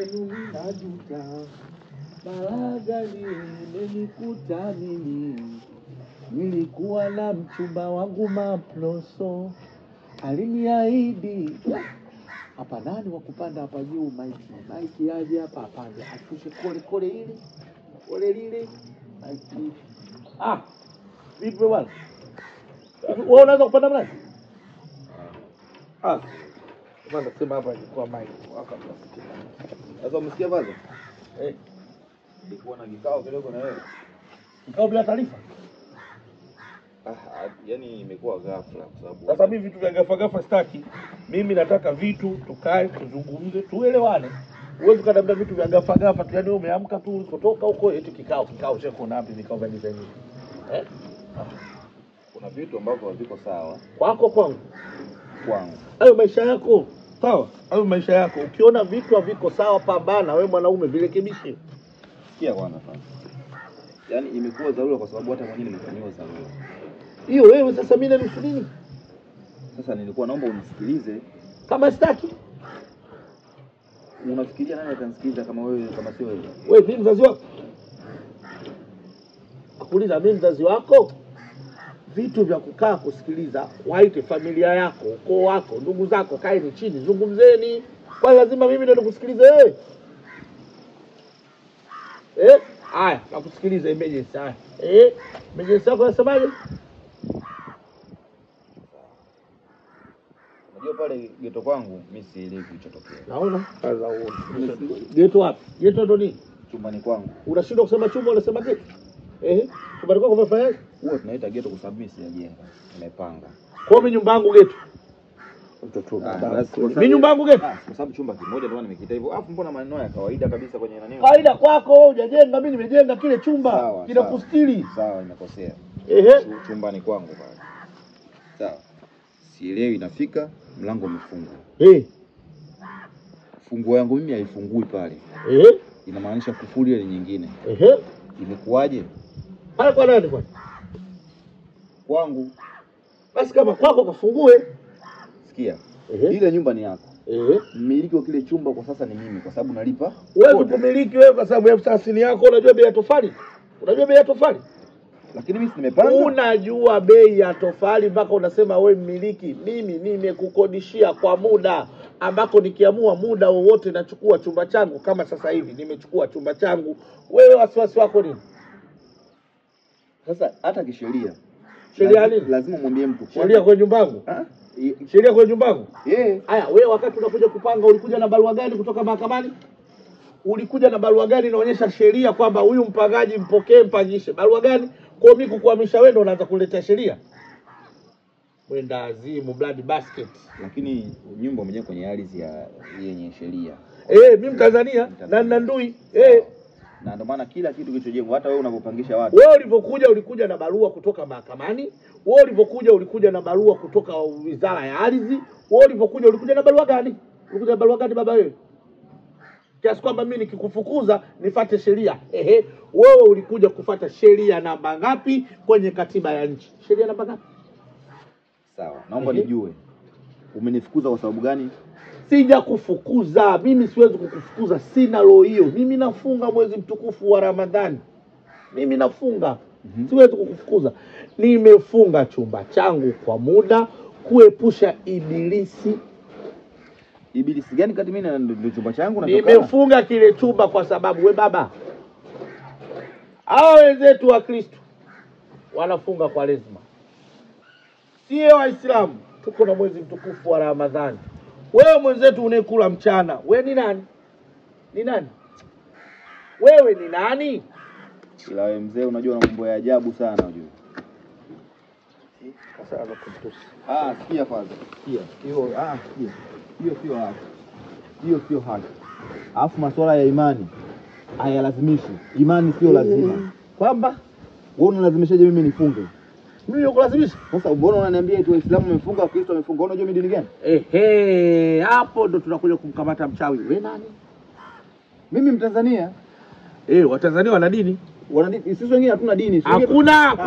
mwenzenu najuta, balaga limenikuta mimi. Nilikuwa na mchumba wangu Maploso, aliniahidi. Hapa nani wa kupanda hapa juu? Mike aje hapa apande, ashushe kole hili, kole lile. Mike. Vipi bwana? Wewe unaweza kupanda mlani? Bwana sema hapa kwa Mike. Wakamsikia. Sasa umesikia vaza? Nilikuwa na kikao kidogo na wewe. Kikao bila taarifa? Yaani imekuwa ghafla kwa sababu sasa mimi vitu vya ghafla sitaki. Mimi nataka vitu tukae tuzungumze, tuelewane. Uweze kuniambia vitu vya ghafla tu, yaani wewe umeamka tu kutoka huko eti kikao chako na wapi vikao vya design. Kuna vitu ambavyo haviko sawa. Kwako kwangu. Hayo maisha yako. Sawa? Hayo maisha yako. Ukiona vitu haviko sawa, pambana wewe mwanaume, virekebishe. Sikia kwanza. Yaani imekuwa dharura kwa sababu hata mwenyewe nimefanyiwa dharura. Hiyo wewe sasa mimi nanusu nini? Sasa nilikuwa naomba unisikilize. Kama sitaki. Unafikiria nani atanisikiliza kama wewe, kama sio wewe? Wewe mimi mzazi wako. Kuuliza mimi mzazi wako? Vitu vya kukaa kusikiliza, waite familia yako, ukoo wako, ndugu zako, kaeni chini, zungumzeni. Kwa lazima mimi ndio nikusikilize wewe? Haya, nakusikiliza emergency. Haya. Emergency yako unasemaje? Unajua pale geto kwangu mimi sielewi kilichotokea. Naona kaza uone. Geto wapi? Geto ndo nini? Chumbani kwangu. Unashindwa kusema chumba, unasema geto? Chumbani kwako umefanyaje? Huwa tunaita geto kwa sababu mimi sijajenga, nimepanga. Kwa mimi nyumba yangu geto. Mtoto. Mimi nyumba yangu geto. Kwa sababu chumba kimoja ndio nimekita hivyo. Alafu mbona maneno ya kawaida kabisa kwenye nani? Kawaida kwako hujajenga, mimi nimejenga kile chumba. Kile kustiri. Sawa, nimekosea. Chumbani kwangu pale. Sawa. Sielewi inafika mlango umefungwa. Funguo yangu mimi haifungui pale. Inamaanisha kufuli ile nyingine. Imekuaje? Pale kwa nani kwani? Kwangu. Basi kama kwako kafungue. Sikia. Ile nyumba ni yako. Mmiliki wa kile chumba kwa sasa ni mimi kwa sababu nalipa. Wewe kumiliki wewe kwa sababu elfu 30 yako, unajua bei ya tofali? Unajua bei ya tofali? Lakini mimi nimepanga. Unajua bei ya tofali mpaka unasema wewe mmiliki. Mimi nimekukodishia kwa muda ambako nikiamua muda wowote nachukua chumba changu. Kama sasa hivi nimechukua chumba changu. Wewe wasiwasi wako nini? Sasa hata kisheria. Sheria nini? Lazima mwambie mtu. Sheria kwa nyumba yangu? Sheria kwa nyumba yangu? Haya, wewe wakati unakuja kupanga ulikuja na barua gani kutoka mahakamani? Ulikuja na barua gani inaonyesha sheria kwamba huyu mpangaji mpokee, mpangishe? Barua gani? Kwa mimi kukuhamisha wewe ndio unaanza kuleta sheria? Wenda azimu blood basket. Lakini nyumba mwenyewe kwenye ardhi ya yenye sheria. Mimi Mtanzania na ndui. Na ndio maana kila kitu kilichojengwa hata wewe unapopangisha watu. Wewe ulipokuja ulikuja na barua kutoka mahakamani. Wewe ulipokuja ulikuja na barua kutoka Wizara ya Ardhi. Wewe ulipokuja ulikuja na barua gani? Ulikuja na barua gani baba wewe? Kiasi kwamba mimi nikikufukuza nifuate sheria. Wewe ulikuja kufuata sheria namba ngapi kwenye katiba ya nchi? Sheria namba ngapi? Sawa. Naomba nijue. Umenifukuza kwa sababu gani? Sija kufukuza. Mimi siwezi kukufukuza, sina roho hiyo. Mimi nafunga mwezi mtukufu wa Ramadhani. Mimi nafunga. Siwezi kukufukuza. Nimefunga chumba changu kwa muda kuepusha ibilisi. Ibilisi gani kati mimi na ndio chumba changu na nimefunga kile chumba kwa sababu we baba. Hao wenzetu wa Kristo wanafunga kwa lazima. Sio Waislamu. Tuko na mwezi mtukufu wa Ramadhani. Wewe mwenzetu unekula mchana, wewe ni nani? Ni nani? Wewe ni nani? Ila wewe mzee unajua na mambo ya ajabu sana unajua. Sasa anakutusi. Sikia kwanza. Sikia. Sikia. Hiyo sio haki. Hiyo sio haki. Alafu masuala ya imani hayalazimishi. Imani sio lazima. Kwamba wewe unalazimishaje mimi nifunge? Mimi nikulazimisha? Sasa mbona unaniambia eti Waislamu wamefunga, Wakristo wamefunga? Unajua mimi dini gani? Hapo ndo tunakuja kumkamata mchawi. Wewe nani? Mimi Mtanzania. Watanzania wana dini? Sisi wengine hatuna dini. Hakuna.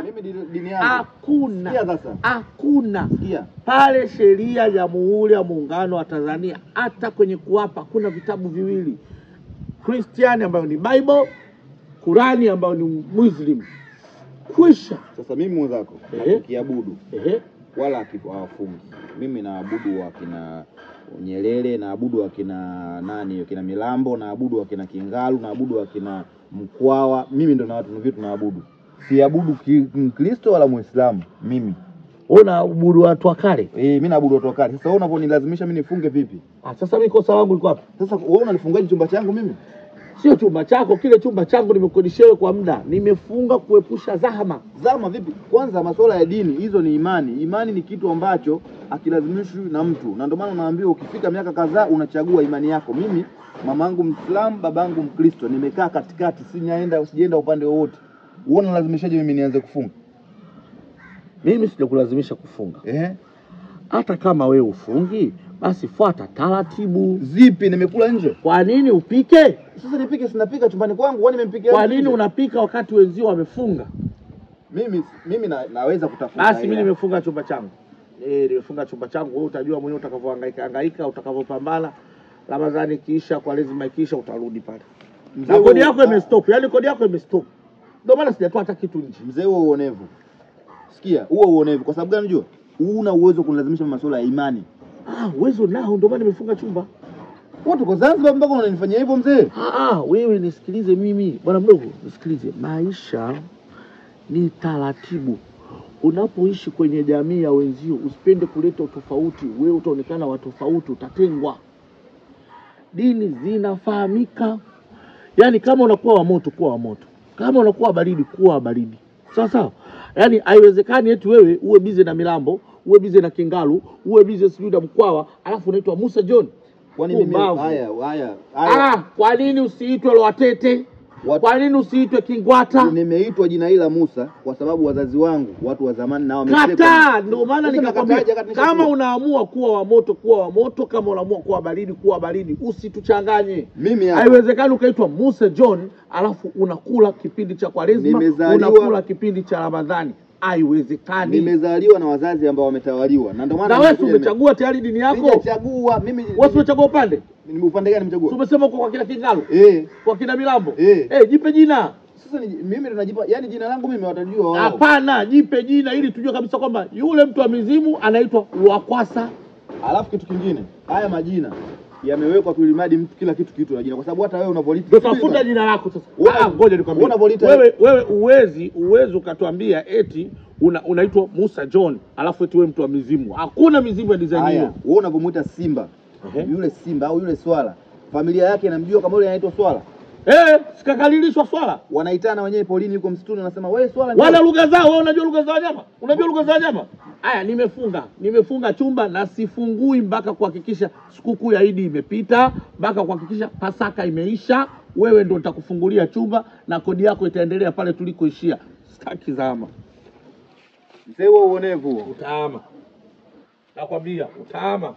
Mimi dini yangu. Hakuna. Sikia sasa. Hakuna. Sikia. Pale sheria ya Jamhuri ya Muungano wa Tanzania, hata kwenye kuapa kuna vitabu viwili. Christian ambayo ni Bible, Qurani ambayo ni Muslim. Kwisha. Sasa mimi mwenzako nakiabudu. Wala hawafungi. Mimi naabudu wakina Nyerere, naabudu wakina nani, wakina Milambo, naabudu wakina Kingalu, naabudu wakina Mkwawa. Mimi ndo na watu vitu naabudu. Siabudu Mkristo wala Muislamu mimi. Unaabudu watu wa kale? Mimi naabudu watu wa kale. Sasa wewe unaponilazimisha mimi nifunge vipi? Sasa mimi kosa langu liko wapi? Sasa wewe unanifungaje chumba changu mimi? Sio chumba chako, kile chumba changu nimekodishewe kwa muda. Nimefunga kuepusha zahama. Zahama vipi? Kwanza masuala ya dini, hizo ni imani. Imani ni kitu ambacho akilazimishwi na mtu. Na ndio maana unaambiwa ukifika miaka kadhaa unachagua imani yako. Mimi mamangu Muislamu, babangu Mkristo, nimekaa katikati, sijaenda upande wowote. Uone lazimishaje mimi nianze kufunga? Mimi sijakulazimisha kufunga. Hata kama wewe ufungi, basi fuata taratibu. Zipi? Nimekula nje. Kwa nini upike? Sasa nipike, sinapika chumbani kwangu, wewe nimempikia. Kwa nini unapika wakati wenzio wamefunga? Mimi naweza kutafuta. Basi mimi nimefunga chumba changu. Nimefunga chumba changu, wewe utajua mwenyewe utakavyohangaika, utakavyopambana. Ramadhani kisha, kwa lazima kisha utarudi pale. Na kodi yako imestop, yani kodi yako imestop. Ndio maana sijatoa hata kitu nje. Mzee huo uonevu. Sikia, huo uonevu. Kwa sababu gani unajua? Una uwezo kunilazimisha masuala ya imani. Uwezo nao, ndio maana nimefunga chumba. Watu kwa Zanzibar mpaka unanifanyia hivyo mzee? Wewe nisikilize mimi. Bwana mdogo, nisikilize. Maisha ni taratibu. Unapoishi kwenye jamii ya wenzio, usipende kuleta utofauti. Wewe utaonekana wa tofauti, utatengwa. Dini zinafahamika. Yaani kama unakuwa wa moto, kuwa wa moto. Kama unakuwa baridi, kuwa baridi. Sawa? Yaani haiwezekani eti wewe uwe bize na Milambo, uwe bize na Kingalu, uwe bize sijui na Mkwawa, alafu unaitwa Musa John. Kwani mimi haya. Kwa nini usiitwe Lwatete? Kwa nini usiitwe Kingwata? Nimeitwa jina hili la Musa kwa sababu wazazi wangu, watu wa zamani nao wamesema. Ndio maana nikakwambia kama unaamua kuwa wa moto, kuwa wa moto, kama unaamua kuwa baridi, kuwa baridi, usituchanganye. Haiwezekani ukaitwa Musa John alafu unakula kipindi cha Kwaresma, unakula kipindi cha Ramadhani. Haiwezekani. Nimezaliwa na wazazi ambao wametawaliwa. Na ndio maana wewe umechagua tayari dini yako. Sijachagua mimi. Wewe umechagua upande? Upande gani nimechagua? Umesema uko kwa kina Kingalu? Kwa kina Milambo? Jipe jina. Sasa mimi ndo najipa, yani jina langu mimi watajua wao. Hapana, jipe jina ili tujue kabisa kwamba yule mtu wa mizimu anaitwa Lwakwasa. Alafu kitu kingine, haya majina yamewekwa tulimadi mtu kila kitu na jina, kwa sababu hata wewe unavolita utafuta jina lako sasa. Ngoja nikwambie. Wewe uwezi ukatuambia eti unaitwa Musa John alafu eti wewe mtu wa mizimu. Hakuna mizimu ya design hiyo. Wewe unapomuita Simba, yule Simba au yule Swala, familia yake inamjua kama yule anaitwa Swala. Sikakalilishwa Swala. Wanaitana wenyewe polini huko msituni, wanasema wewe Swala. Wana lugha zao, wewe unajua lugha za wanyama? Unajua lugha za wanyama? Haya, nimefunga chumba na sifungui mpaka kuhakikisha sikukuu ya Idi imepita, mpaka kuhakikisha Pasaka imeisha. Wewe ndio nitakufungulia chumba na kodi yako itaendelea pale tulikoishia. Sitaki zama. Mzee wewe uonevu. Utaama. Nakwambia, utaama.